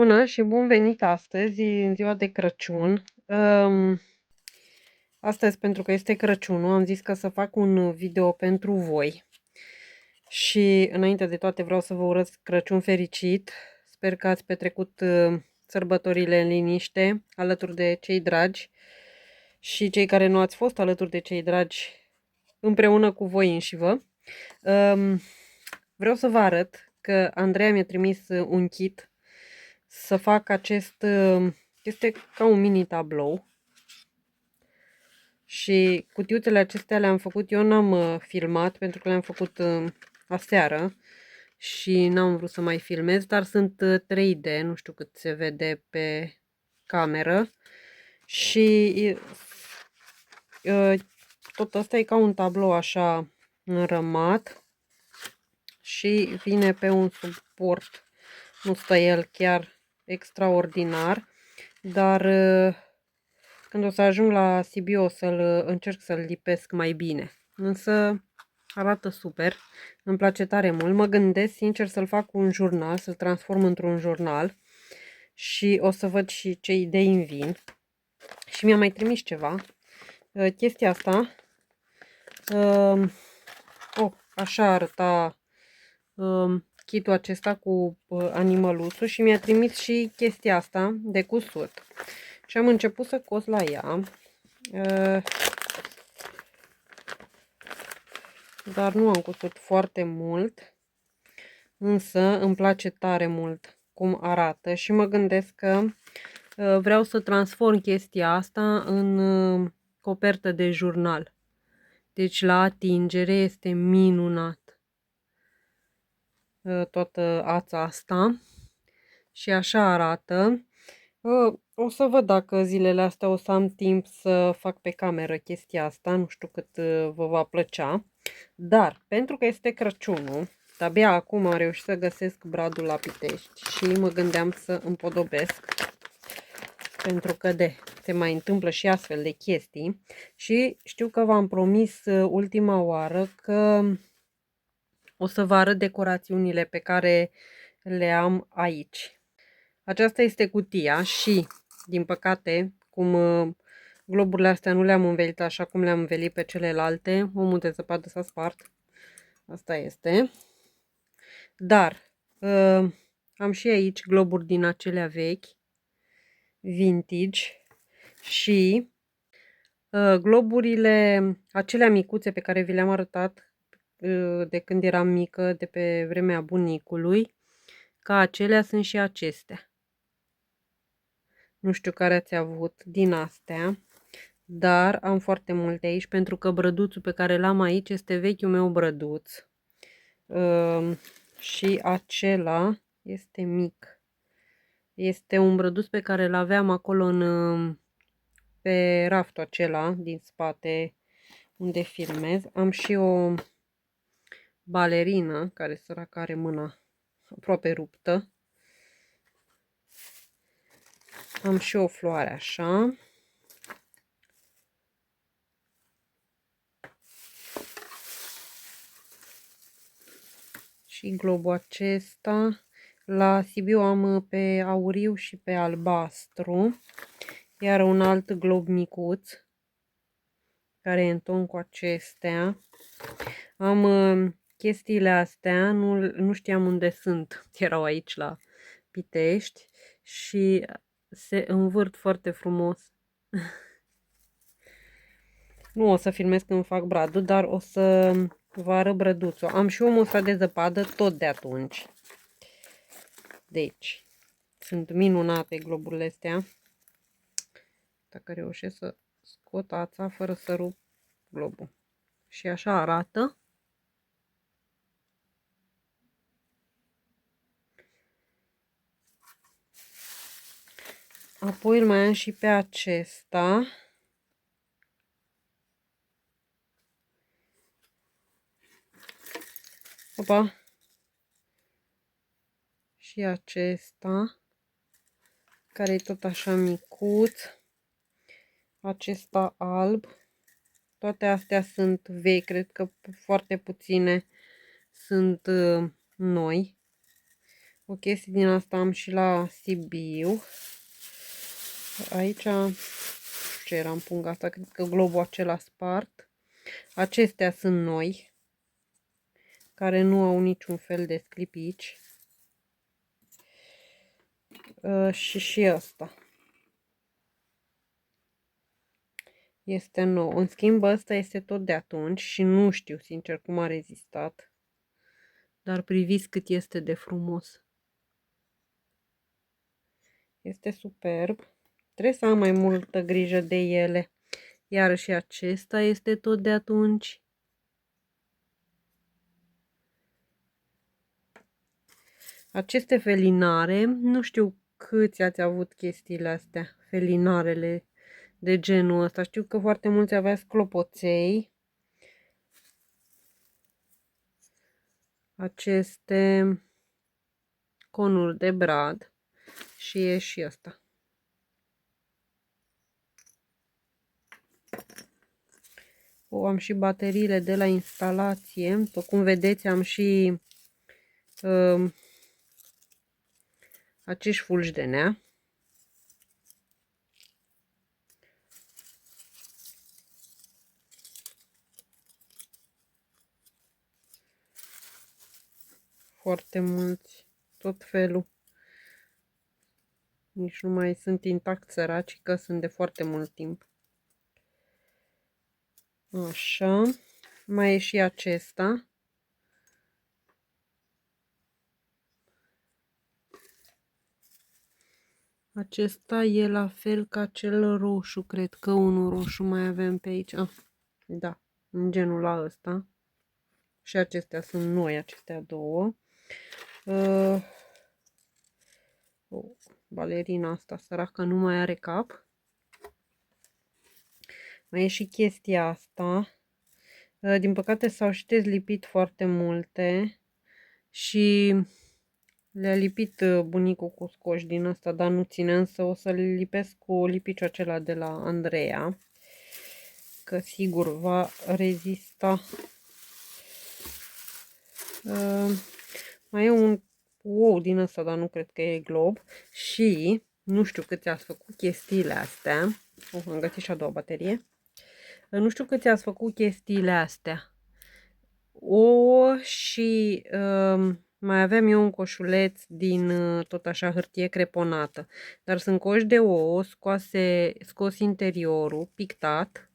Bună și bun venit astăzi, în ziua de Crăciun. Astăzi, pentru că este Crăciunul, am zis că să fac un video pentru voi. Și înainte de toate vreau să vă urez Crăciun fericit. Sper că ați petrecut sărbătorile în liniște, alături de cei dragi. Și cei care nu ați fost alături de cei dragi, împreună cu voi înșivă. Vreau să vă arăt că Andreea mi-a trimis un kit să fac acest, este ca un mini tablou. Și cutiuțele acestea le-am făcut, eu n-am filmat pentru că le-am făcut aseară și n-am vrut să mai filmez, dar sunt 3D, nu știu cât se vede pe cameră. Și tot asta e ca un tablou așa înrămat și vine pe un suport. Nu stă el chiar extraordinar, dar când o să ajung la Sibiu o să-l încerc să-l lipesc mai bine. Însă arată super, îmi place tare mult. Mă gândesc sincer să-l fac un jurnal, să-l transform într-un jurnal și o să văd și ce idei îmi vin. Și mi-a mai trimis ceva. Chestia asta, așa arăta kitul acesta cu animăluțul și mi-a trimis și chestia asta de cusut. Și am început să cos la ea. Dar nu am cusut foarte mult. Însă îmi place tare mult cum arată și mă gândesc că vreau să transform chestia asta în copertă de jurnal. Deci la atingere este minunat toată ața asta. Și așa arată. O să văd dacă zilele astea o să am timp să fac pe cameră chestia asta. Nu știu cât vă va plăcea. Dar, pentru că este Crăciunul, abia acum am reușit să găsesc bradul la Pitești și mă gândeam să împodobesc. Pentru că se mai întâmplă și astfel de chestii. Și știu că v-am promis ultima oară că o să vă arăt decorațiunile pe care le am aici. Aceasta este cutia și, din păcate, cum globurile astea nu le-am învelit așa cum le-am învelit pe celelalte, omul de zăpadă s-a spart. Asta este. Dar am și aici globuri din acelea vechi, vintage, și globurile acelea micuțe pe care vi le-am arătat de când eram mică, de pe vremea bunicului, ca acelea sunt și acestea. Nu știu care ați avut din astea, dar am foarte multe aici pentru că brăduțul pe care l-am aici este vechiul meu brăduț. Și acela este mic. Este un brăduț pe care îl aveam acolo pe raftul acela din spate unde filmez. Am și o balerină care săracă are mâna aproape ruptă. Am și o floare așa. Și globul acesta. La Sibiu am pe auriu și pe albastru. Iar un alt glob micuț care e în ton cu acestea. Am chestiile astea, nu știam unde sunt. Erau aici la Pitești și se învârt foarte frumos. Nu o să filmez când fac bradul, dar o să vă arăt brăduțul. Am și o musă de zăpadă tot de atunci. Deci, sunt minunate globurile astea. Dacă reușesc să scot ața fără să rup globul. Și așa arată. Apoi îl mai am și pe acesta. Opa! Și acesta, care e tot așa micuț. Acesta alb. Toate astea sunt vechi, cred că foarte puține sunt noi. O chestie din asta am și la Sibiu. Aici, ce era în punga asta, cred că globul acela spart. Acestea sunt noi, care nu au niciun fel de sclipici. Și ăsta. Este nou. În schimb, ăsta este tot de atunci și nu știu, sincer, cum a rezistat. Dar priviți cât este de frumos. Este superb. Trebuie să am mai multă grijă de ele. Iar și acesta este tot de atunci. Aceste felinare, nu știu câți ați avut chestiile astea, felinarele de genul ăsta. Știu că foarte mulți aveați clopoței. Aceste conuri de brad și e și ăsta. Am și bateriile de la instalație. După cum vedeți, am și acești fulgi de nea. Foarte mulți, tot felul. Nici nu mai sunt intact săraci, că sunt de foarte mult timp. Așa. Mai e și acesta. Acesta e la fel ca cel roșu, cred că unul roșu mai avem pe aici. Da, în genul ăsta. Și acestea sunt noi, acestea două. Balerina asta săracă nu mai are cap. Mai e și chestia asta. Din păcate s-au și dezlipit foarte multe și le-a lipit bunicul cu scoși din asta, dar nu ține, însă o să le lipesc cu lipiciul acela de la Andreea, că sigur va rezista. Mai e un ou din ăsta, dar nu cred că e glob și nu știu câți ați făcut chestiile astea. Am găsit și a doua baterie. Nu știu câți ați făcut chestiile astea. Și mai aveam eu un coșuleț din tot așa hârtie creponată. Dar sunt coși de ouă, scos interiorul, pictat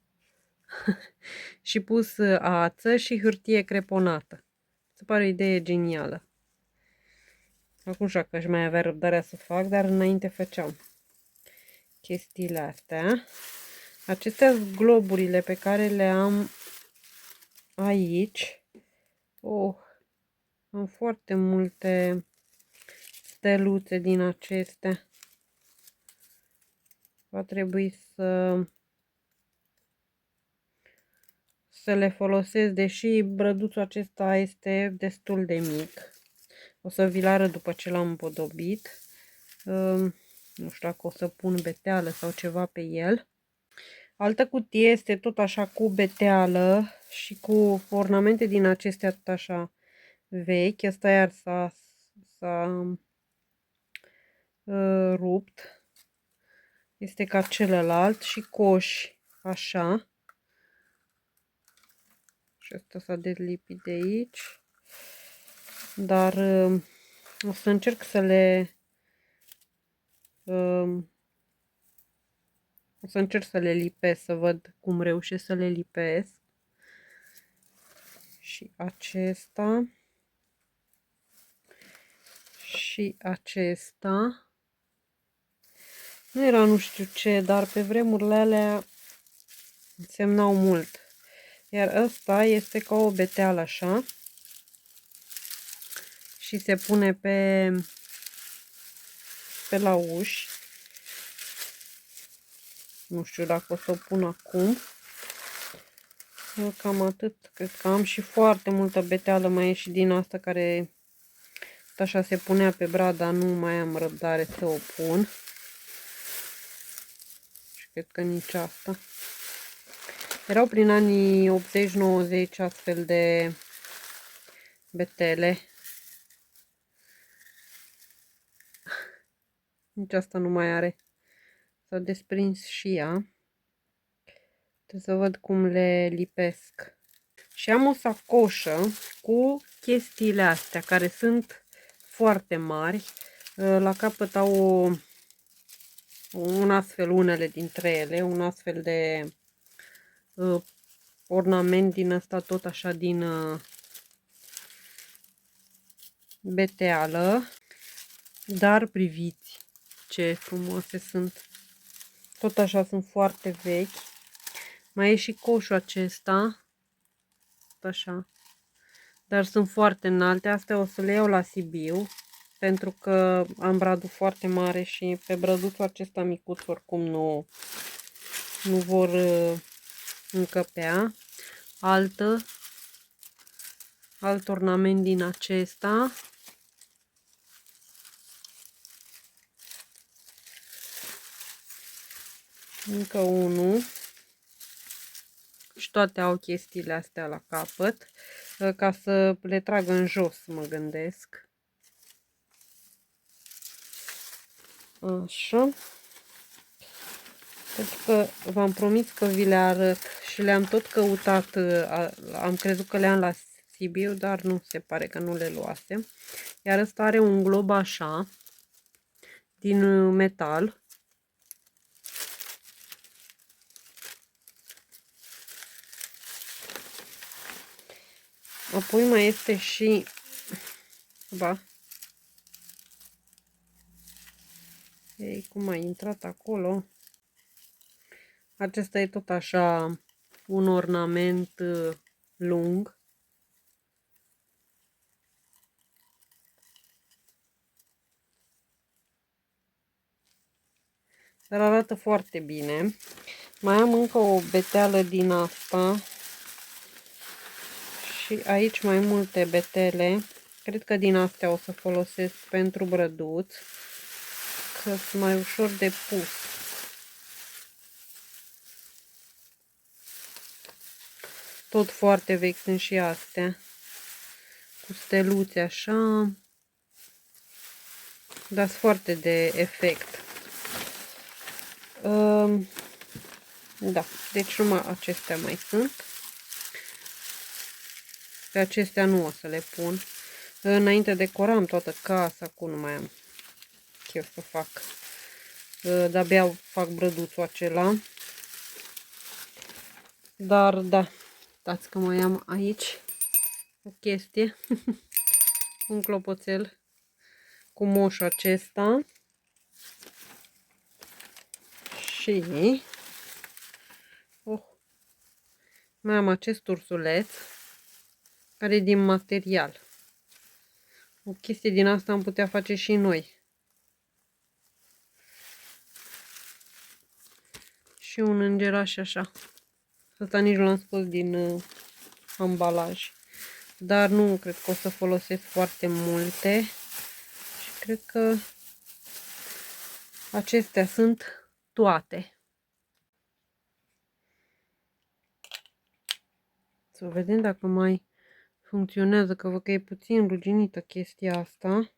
și pus ață și hârtie creponată. Se pare o idee genială. Acum știu că aș mai avea răbdarea să fac, dar înainte făceam chestiile astea. Acestea sunt globurile pe care le am aici. Am foarte multe steluțe din acestea. Va trebui să le folosesc, deși brăduțul acesta este destul de mic. O să vi-l arăt după ce l-am împodobit. Nu știu dacă o să pun beteală sau ceva pe el. Altă cutie este tot așa cu beteală și cu ornamente din acestea tot așa vechi. Asta iar s-a rupt. Este ca celălalt și coși așa. Și asta s-a dezlipit de aici. Dar o să încerc să le lipesc, să văd cum reușesc să le lipesc. Și acesta. Și acesta. Nu era nu știu ce, dar pe vremurile alea însemnau mult. Iar ăsta este ca o beteală așa. Și se pune pe la uși. Nu știu dacă o să o pun acum. Cam atât. Cred că am și foarte multă beteală. Mai e și din asta care așa se punea pe brad, dar nu mai am răbdare să o pun. Și cred că nici asta. Erau prin anii 80-90 astfel de betele. Nici asta nu mai are. S-a desprins și ea. Trebuie să văd cum le lipesc. Și am o sacoșă cu chestiile astea, care sunt foarte mari. La capăt au un astfel, unele dintre ele, un astfel de ornament din ăsta, tot așa din beteală. Dar priviți ce frumoase sunt. Tot așa sunt foarte vechi. Mai e și coșul acesta. Tot așa. Dar sunt foarte înalte. Astea o să le iau la Sibiu. Pentru că am bradul foarte mare și pe brăduțul acesta micuț oricum nu vor încăpea. Alt ornament din acesta. Încă unul. Și toate au chestiile astea la capăt. Ca să le trag în jos, mă gândesc. Așa. Pentru că v-am promis că vi le arăt și le-am tot căutat. Am crezut că le-am la Sibiu, dar nu, se pare că nu le luasem. Iar ăsta are un glob așa, din metal. Apoi mai este și... Ba. Ei, cum a intrat acolo? Acesta e tot așa un ornament lung. Dar arată foarte bine. Mai am încă o beteală din asta. Și aici mai multe betele. Cred că din astea o să folosesc pentru brăduț. Că sunt mai ușor de pus. Tot foarte vechi sunt și astea. Cu steluțe așa. Dar sunt foarte de efect. Da, deci numai acestea mai sunt. Pe acestea nu o să le pun. Înainte decoram toată casa, cu nu mai am chef să fac. De-abia fac brăduțul acela. Dar da, dați că mai am aici o chestie. Un clopoțel cu moșul acesta. Și mai am acest ursuleț care e din material. O chestie din asta am putea face și noi. Și un îngeraș așa. Asta nici nu l-am scos din ambalaj. Dar nu cred că o să folosesc foarte multe. Și cred că acestea sunt toate. Să vedem dacă mai funcționează, că văd că e puțin ruginită chestia asta.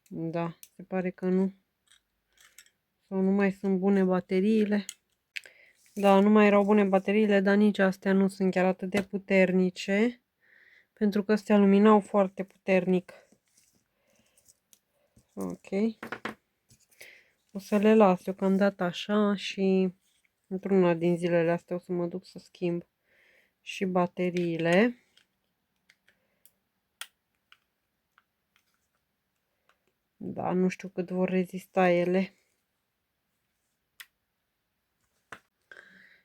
Da, se pare că nu. Sau nu mai sunt bune bateriile. Da, nu mai erau bune bateriile, dar nici astea nu sunt chiar atât de puternice. Pentru că astea luminau foarte puternic. Ok. O să le las deocamdată așa și într-una din zilele astea o să mă duc să schimb și bateriile. Da, nu știu cât vor rezista ele.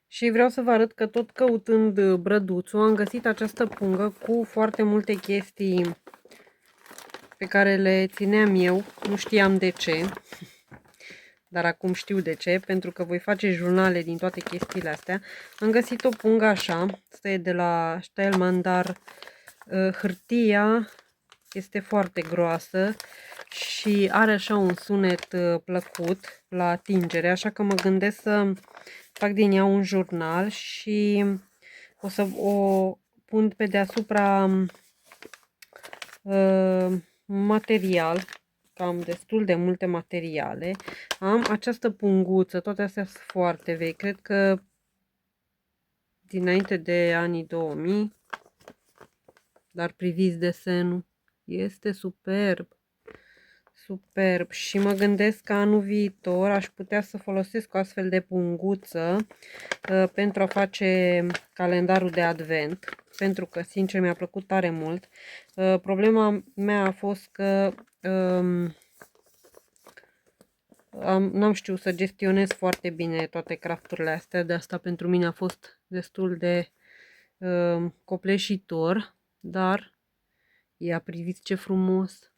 Și vreau să vă arăt că tot căutând brăduțul am găsit această pungă cu foarte multe chestii pe care le țineam eu. Nu știam de ce. Dar acum știu de ce, pentru că voi face jurnale din toate chestiile astea. Am găsit o pungă așa, asta e de la Stelman, dar hârtia este foarte groasă și are așa un sunet plăcut la atingere, așa că mă gândesc să fac din ea un jurnal și o să o pun pe deasupra material, că am destul de multe materiale. Am această punguță, toate astea sunt foarte vechi, cred că dinainte de anii 2000, dar priviți desenul, este superb. Superb. Și mă gândesc că anul viitor aș putea să folosesc o astfel de punguță pentru a face calendarul de advent, pentru că, sincer, mi-a plăcut tare mult. Problema mea a fost că n-am știut să gestionez foarte bine toate crafturile astea, de asta pentru mine a fost destul de copleșitor, dar ia priviți ce frumos!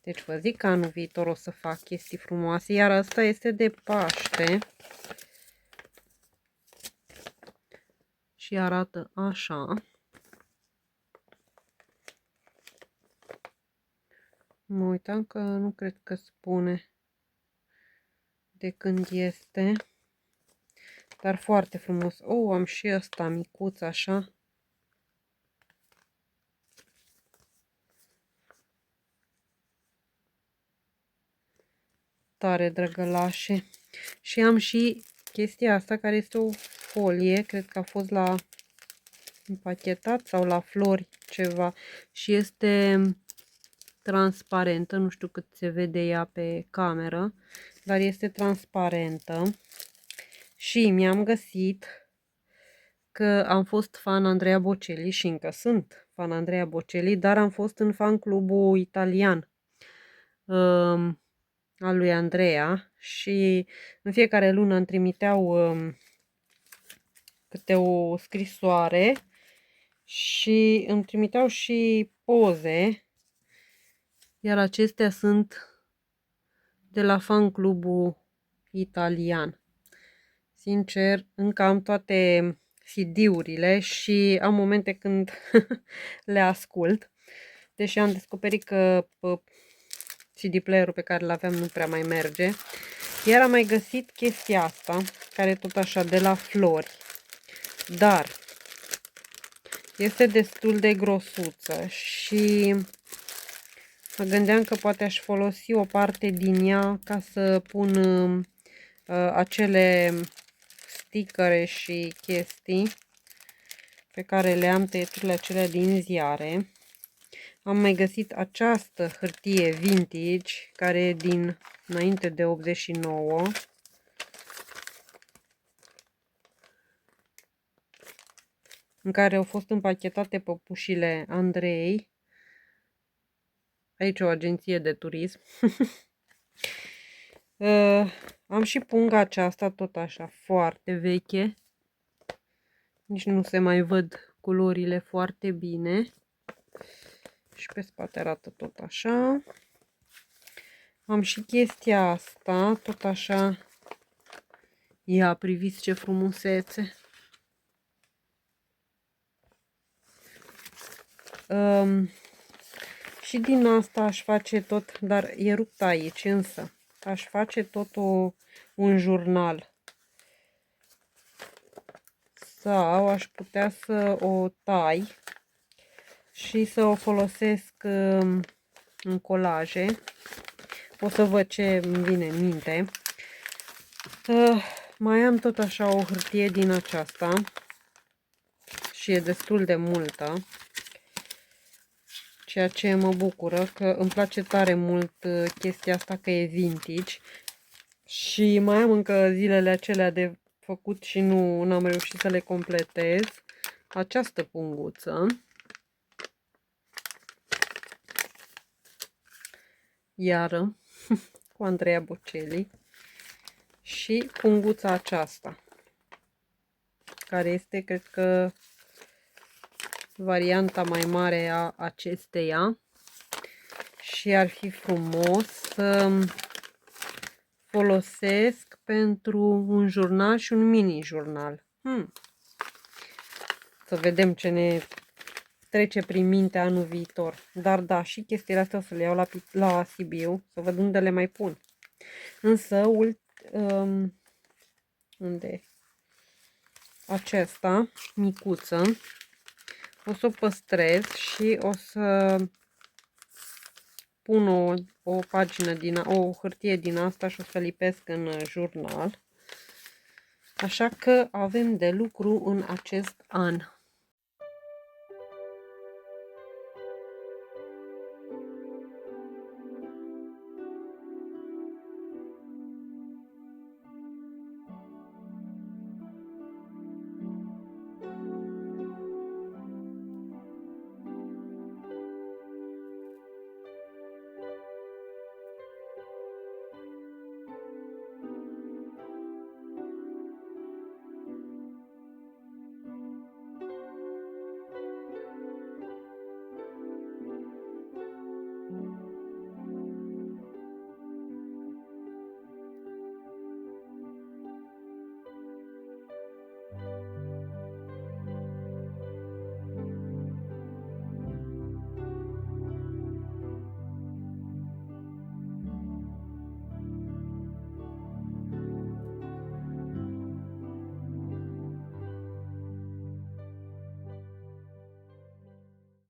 Deci vă zic că anul viitor o să fac chestii frumoase, iar asta este de Paște și arată așa. Mă uitam că nu cred că spune de când este, dar foarte frumos. Oh, am și ăsta micuț așa. Tare drăgălașe. Și am și chestia asta care este o folie, cred că a fost la împachetat sau la flori ceva și este transparentă, nu știu cât se vede ea pe cameră, dar este transparentă. Și mi-am găsit că am fost fan Andrea Bocelli și încă sunt fan Andrea Bocelli, dar am fost în fan clubul italian al lui Andrea și în fiecare lună îmi trimiteau câte o scrisoare și îmi trimiteau și poze, iar acestea sunt de la fan clubul italian. Sincer, încă am toate CD-urile și am momente când le ascult, deși am descoperit că CD player-ul pe care l-aveam nu prea mai merge. Iar am mai găsit chestia asta, care tot așa de la flori, dar este destul de grosuță și mă gândeam că poate aș folosi o parte din ea ca să pun acele stickere și chestii pe care le am, tăieturile acelea din ziare. Am mai găsit această hârtie vintage, care e din înainte de 89. În care au fost împachetate păpușile Andrei. Aici o agenție de turism. Am și punga aceasta, tot așa, foarte veche. Nici nu se mai văd culorile foarte bine. Și pe spate arată tot așa. Am și chestia asta, tot așa. Ia, priviți ce frumusețe. Și din asta aș face tot, dar e rupt aici însă. Aș face tot un jurnal. Sau aș putea să o tai și să o folosesc în colaje. O să văd ce îmi vine în minte. Mai am tot așa o hârtie din aceasta și e destul de multă, ceea ce mă bucură, că îmi place tare mult chestia asta că e vintage și mai am încă zilele acelea de făcut și nu am reușit să le completez. Această punguță, iară, cu Andrea Bocelli, și punguța aceasta, care este, cred că, varianta mai mare a acesteia și ar fi frumos să folosesc pentru un jurnal și un mini-jurnal. Să vedem ce ne trece prin minte anul viitor. Dar da, și chestiile astea o să le iau la Sibiu, să văd unde le mai pun. Însă, unde e? Aceasta, micuță, o să o păstrez și o să pun o pagină o hârtie din asta și o să lipesc în jurnal. Așa că avem de lucru în acest an.